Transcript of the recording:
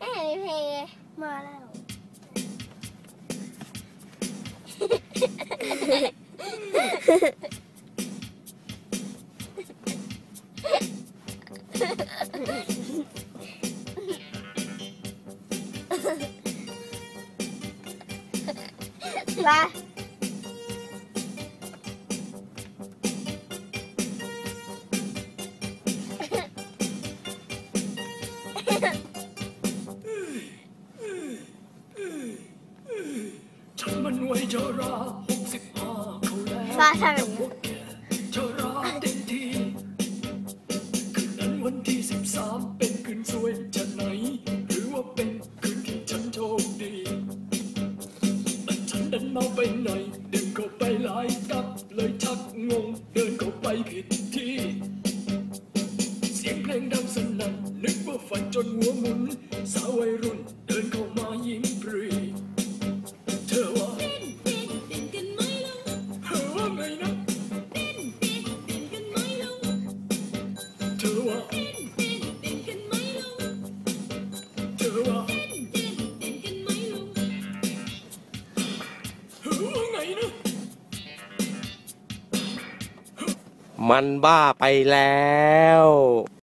เอ้ยมีเพลงไงมาแล้วมาฉันมันวัยชรา65เขาแล้ว ฟ้าทำอย่างนี้ ชราเต็มทีคืนนั้นวันที่13เป็นคืนสวยจะไหนหรือว่าเป็นคืนที่ฉันโชคดีแต่ฉันดันเมาไปหน่อยดื่มเข้าไปหลายกับเลยชักงงเดินเข้าไปผิดที่เสียงเพลงดังสนั่นนึกว่าฝันจนหัวหมุนสาววัยรุ่นเดินเข้ามายิ้มปรีเธอว่าเธอว่าไงนะเธอว่าเธอว่าเธอว่าไงนะมันบ้าไปแล้ว